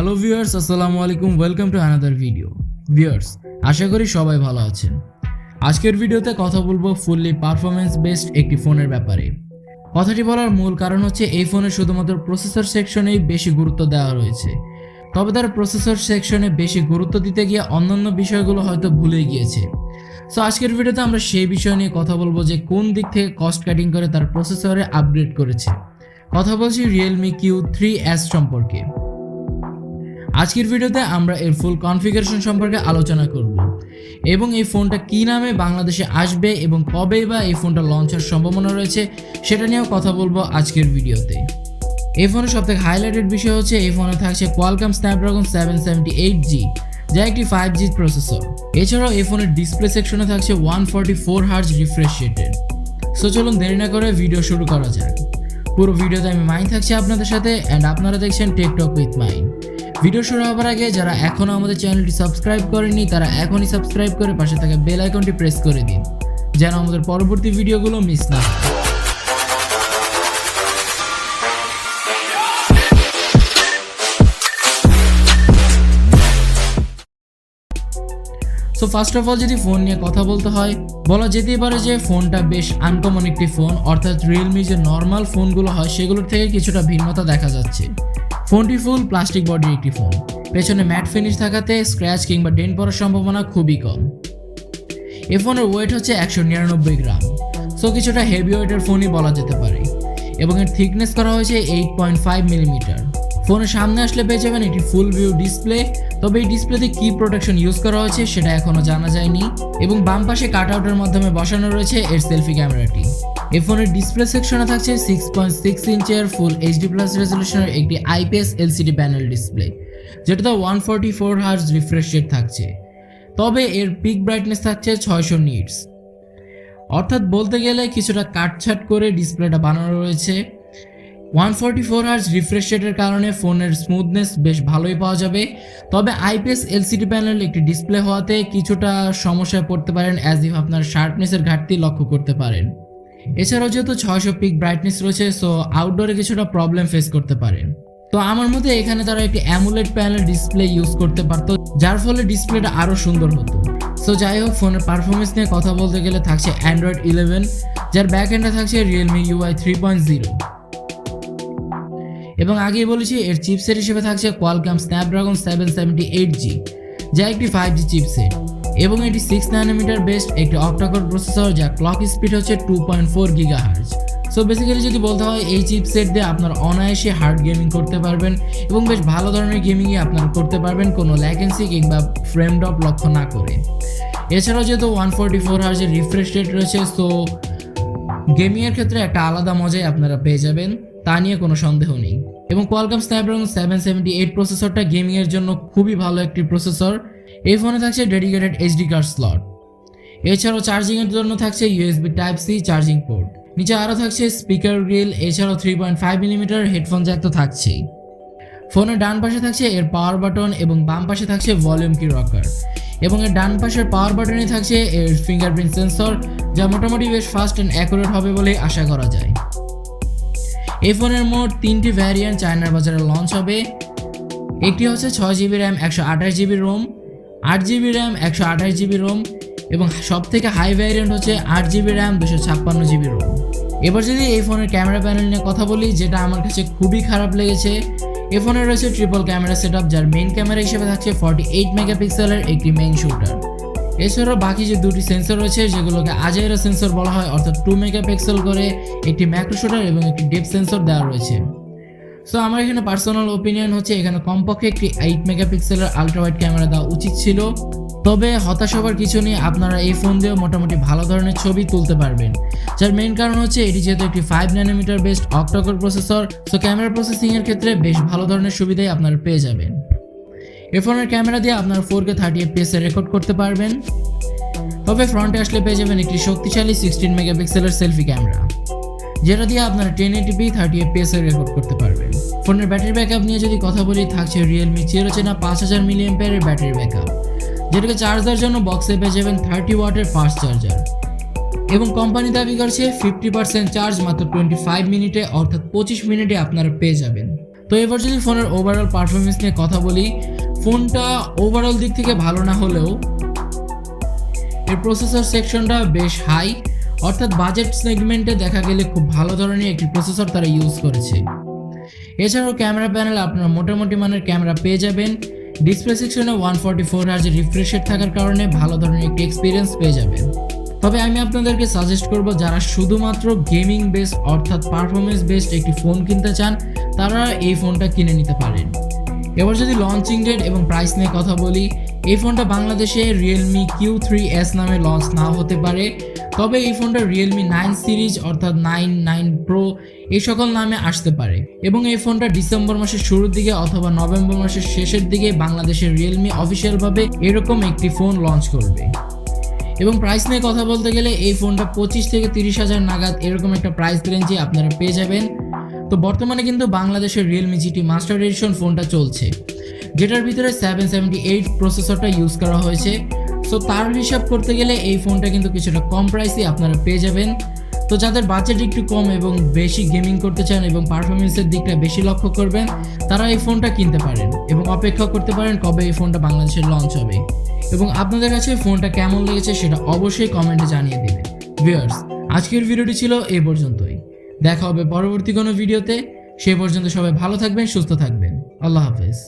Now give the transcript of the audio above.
Hello viewers, আসসালামু আলাইকুম। Welcome to another video. Viewers, আশা করি সবাই ভালো আছেন। আজকের ভিডিওতে কথা বলবো ফুললি পারফরমেন্স বেসড একটি ফোনের ব্যাপারে। কথাটি বলার মূল কারণ হচ্ছে এই ফোনে শুধুমাত্র প্রসেসর সেকশনেই বেশি গুরুত্ব দেওয়া রয়েছে, তবে তার প্রসেসর সেকশনে বেশি গুরুত্ব দিতে গিয়ে অন্যান্য বিষয়গুলো হয়তো ভুলে গিয়েছে। সো আজকের ভিডিওতে আমরা সেই বিষয় নিয়ে কথা বলবো যে কোন দিক থেকে কস্ট কাটিং করে তার প্রসেসরে আপগ্রেড করেছে। কথা বলছি Realme Q3s সম্পর্কে। আজকের ভিডিওতে আমরা এর ফুল কনফিগারেশন সম্পর্কে আলোচনা করব এবং এই ফোনটা কী নামে বাংলাদেশে আসবে এবং কবে বা এই ফোনটা লঞ্চ হওয়ার সম্ভাবনা রয়েছে সেটা নিয়েও কথা বলবো আজকের ভিডিওতে। এই ফোনের সবথেকে হাইলাইটেড বিষয় হচ্ছে এই ফোনে থাকছে Qualcome Snapdragon 778g, যা একটি 5G প্রসেসর। এছাড়াও এই ফোনের ডিসপ্লে সেকশনে থাকছে 144Hz refreshrated। সো চলুন দেরি না করে ভিডিও শুরু করা যাক। পুরো ভিডিওতে আমি মাইন থাকছি আপনাদের সাথে অ্যান্ড আপনারা দেখছেন tech talk with mine. Video শুরু হবার আগে যারা এখনও আমাদের চ্যানেলটি সাবস্ক্রাইব করেননি তারা এখনই সাবস্ক্রাইব করে পাশে থাকা বেল আইকনটি প্রেস করে দিন যেন আমাদের পরবর্তী ভিডিওগুলো মিস না হয়। সো ফার্স্ট অফ অল যদি ফোন নিয়ে কথা বলতে হয়, বলা যেতেই পারে যে ফোনটা বেশ আনকমন একটি ফোন, অর্থাৎ রিয়েলমি যে নর্মাল ফোনগুলো হয় সেগুলোর থেকে কিছুটা ভিন্নতা দেখা যাচ্ছে। ফোনটি ফুল প্লাস্টিক বডির একটি ফোন, পেছনে ম্যাট ফিনিশ থাকাতে স্ক্র্যাচ কিংবা ডেন্ট পড়ার সম্ভাবনা খুবই কম। এই ফোনের ওয়েট হচ্ছে 199 গ্রাম, সো কিছুটা হেভি ওয়েটের ফোনই বলা যেতে পারে, এবং এর থিকনেস করা হয়েছে 8.5 মিলিমিটার। ফোনের সামনে আসলে পেয়ে যাবেন একটি ফুল ভিউ ডিসপ্লে, তবে এই ডিসপ্লেতে কি প্রোটেকশন ইউজ করা হয়েছে সেটা এখনও জানা যায়নি, এবং বাম পাশে কাট আউটের মাধ্যমে বসানো রয়েছে এর সেলফি ক্যামেরাটি। এই ফোনের ডিসপ্লে সেকশনে থাকছে 6.6 ইঞ্চের ফুল এইচডি প্লাস রেজলিউশনের একটি আইপিএস এলসিডি প্যানেল ডিসপ্লে, যেটাতে 144Hz রিফ্রেশ রেট থাকছে, তবে এর পিক ব্রাইটনেস থাকছে 600 নিটস। অর্থাৎ বলতে গেলে কিছুটা কাটছাট করে ডিসপ্লেটা বানানো রয়েছে। 144Hz রিফ্রেশ রেটের কারণে ফোনের স্মুথনেস বেশ ভালোই পাওয়া যাবে, তবে আইপিএস এলসিডি প্যানেল একটি ডিসপ্লে হওয়াতে কিছুটা সমস্যায় পড়তে পারেন, অ্যাজ ইফ আপনার শার্পনেসের ঘাটতি লক্ষ্য করতে পারেন। এছাড়াও যেহেতু 600 পিক ব্রাইটনেস রয়েছে, সো আউটডোরে কিছুটা প্রবলেম ফেস করতে পারেন। তো আমার মতে এখানে তারা একটি অ্যামুলেট প্যানেল ডিসপ্লে ইউজ করতে পারতো, যার ফলে ডিসপ্লেটা আরও সুন্দর হতো। সো যাই হোক, ফোনের পারফরমেন্স নিয়ে কথা বলতে গেলে থাকছে Android 11, যার ব্যাক এন্ডে থাকছে Realme UI 3.0, এবং আগেই বলেছি এর চিপসেট হিসেবে থাকছে Qualcome Snapdragon 778g, যা একটি 5G চিপসেট, এবং এটি 6 ন্যানোমিটার বেসড একটি অক্টাকোর প্রসেসর, যা ক্লক স্পিড হচ্ছে 2.4 GHz। সো বেসিক্যালি যদি বলতে হয় এই চিপসেট দিয়ে আপনারা অনায়াসে হার্ড গেমিং করতে পারবেন, এবং বেশ ভালো ধরনের গেমিংই আপনারা করতে পারবেন কোনো ল্যাগেন্সি কিংবা ফ্রেম ড্রপ লক্ষ্য না করে। এছাড়াও যেহেতু 144Hz এর রিফ্রেশ রেট রয়েছে, সো গেমিংয়ের ক্ষেত্রে একটা আলাদা মজাই আপনারা পেয়ে যাবেন, তা নিয়ে কোনো সন্দেহ নেই। এবং Qualcome Snapdragon 778 প্রসেসরটা গেমিংয়ের জন্য খুবই ভালো একটি প্রসেসর। এই ফোনে থাকছে ডেডিকেটেড এইচডি কার্ড স্লট, এছাড়াও চার্জিংয়ের জন্য থাকছে USB Type-C চার্জিং পোর্ট, নিচে আরও থাকছে স্পিকার গ্রিল, এছাড়াও 3.5 মিলিমিটার হেডফোন জ্যাক তো থাকছেই। ফোনের ডান পাশে থাকছে এর পাওয়ার বাটন এবং বাম পাশে থাকছে ভলিউম কি রকার, এবং এর ডান পাশের পাওয়ার বাটনে থাকছে এর ফিঙ্গারপ্রিন্ট সেন্সর, যা মোটামুটি বেশ ফাস্ট অ্যান্ড অ্যাকুরেট হবে বলে আশা করা যায়। এই ফোনের মোট 3টি ভ্যারিয়েন্ট চায়নার বাজারে লঞ্চ হবে। একটি হচ্ছে 6GB RAM 128GB Rome, 8GB RAM 128GB Rome, এবং সবথেকে হাই ভ্যারিয়েন্ট হচ্ছে 8GB র্যাম 256GB রোম। এবার যদি এই ফোনের ক্যামেরা প্যানেল নিয়ে কথা বলি, যেটা আমার কাছে খুবই খারাপ লেগেছে, এই ফোনে রয়েছে ট্রিপল ক্যামেরা সেটআপ, যার মেইন ক্যামেরা হিসেবে থাকছে 48 মেগাপিক্সেলের একটি মেইন শুটার। এছাড়াও বাকি যে দুটি সেন্সর রয়েছে যেগুলোকে আজাইরা সেন্সর বলা হয়, অর্থাৎ 2 মেগাপিক্সেল করে একটি ম্যাক্রো শুটার এবং একটি ডেপথ সেন্সর দেওয়া রয়েছে। সো আমার এখানে পার্সোনাল ওপিনিয়ন হচ্ছে এখানে কমপক্ষে একটি 8 মেগাপিক্সেলের আলট্রা ওয়াইড ক্যামেরা দেওয়া উচিত ছিল, তবে হতাশ হবার কিছু নেই, আপনারা এই ফোন দিয়েও মোটামুটি ভালো ধরনের ছবি তুলতে পারবেন। যার মেইন কারণ হচ্ছে এটি যেহেতু একটি 5 nanometer based octacore processor, so camera প্রসেসিংয়ের ক্ষেত্রে বেশ ভালো ধরনের সুবিধাই আপনারা পেয়ে যাবেন। এই ফোনের ক্যামেরা দিয়ে আপনারা 4K 30 FPS এ রেকর্ড করতে পারবেন, তবে ফ্রন্টে আসলে পেয়ে যাবেন একটি শক্তিশালী 16 মেগাপিক্সেলের সেলফি ক্যামেরা, যেটা দিয়ে আপনারা 1080p 30 FPS এ রেকর্ড করতে পারবেন। ফোনের ব্যাটারি ব্যাকআপ নিয়ে যদি কথা বলি, থাকছে Realme চিরচেনা 5000 mAh এর ব্যাটারি ব্যাকআপ, যেটাকে চার্জ দেওয়ার জন্য বক্সে পেয়ে যাবেন 30 ওয়াটের ফাস্ট চার্জার, এবং কোম্পানি দাবি করছে 50% চার্জ মাত্র 25 মিনিটে, অর্থাৎ 25 মিনিটে আপনারা পেয়ে যাবেন। তো এবার যদি ফোনের ওভারঅল পারফরমেন্স নিয়ে কথা বলি, ফোনটা ওভারঅল দিক থেকে ভালো না হলেও এর প্রসেসর সেকশনটা বেশ হাই, অর্থাৎ বাজেট সেগমেন্টে দেখা গেলে খুব ভালো ধরনের একটি প্রসেসর তারা ইউজ করেছে। এছাড়াও ক্যামেরা প্যানেলে আপনারা মোটামুটি মানের ক্যামেরা পেয়ে যাবেন। ডিসপ্লে সেকশনে 144Hz রিফ্রেশ রেট থাকার কারণে ভালো ধরনের একটি এক্সপিরিয়েন্স পেয়ে যাবেন। তবে আমি আপনাদেরকে সাজেস্ট করব যারা শুধুমাত্র গেমিং বেসড অর্থাৎ পারফরমেন্স বেসড একটি ফোন কিনতে চান তারা এই ফোনটা কিনে নিতে পারেন। এবার যদি লঞ্চিং ডেট এবং প্রাইস নিয়ে কথা বলি, এই ফোনটা বাংলাদেশে Realme Q3s নামে লঞ্চ নাও হতে পারে, তবে এই ফোনটা Realme 9 সিরিজ অর্থাৎ 9, 9 Pro এই সকল নামে আসতে পারে এবং এই ফোনটা ডিসেম্বর মাসের শুরুর দিকে অথবা নভেম্বর মাসের শেষের দিকে বাংলাদেশের Realme অফিসিয়ালভাবে এরকম একটি ফোন লঞ্চ করবে। এবং প্রাইস নিয়ে কথা বলতে গেলে এই ফোনটা 25 থেকে 30,000 নাগাদ এরকম একটা প্রাইস রেঞ্জে আপনারা পেয়ে যাবেন। তো বর্তমানে কিন্তু বাংলাদেশের Realme GT মাস্টার এডিশন ফোনটা চলছে, যেটার ভিতরে 778 প্রসেসরটা ইউজ করা হয়েছে। সো তার হিসাব করতে গেলে এই ফোনটা কিন্তু কিছুটা কম প্রাইসে আপনারা পেয়ে যাবেন। তো যাদের বাজেট একটু কম এবং বেশি গেমিং করতে চান এবং পারফরমেন্সের দিকটা বেশি লক্ষ্য করবেন তারা এই ফোনটা কিনতে পারেন এবং অপেক্ষা করতে পারেন কবে এই ফোনটা বাংলাদেশে লঞ্চ হবে। এবং আপনাদের কাছে ফোনটা কেমন লেগেছে সেটা অবশ্যই কমেন্টে জানিয়ে দেবেন। ভিউয়ার্স, আজকের ভিডিওটি ছিল এই পর্যন্তই। দেখা হবে পরবর্তী কোনো ভিডিওতে। সে পর্যন্ত সবাই ভালো থাকবেন, সুস্থ থাকবেন। আল্লাহ হাফেজ।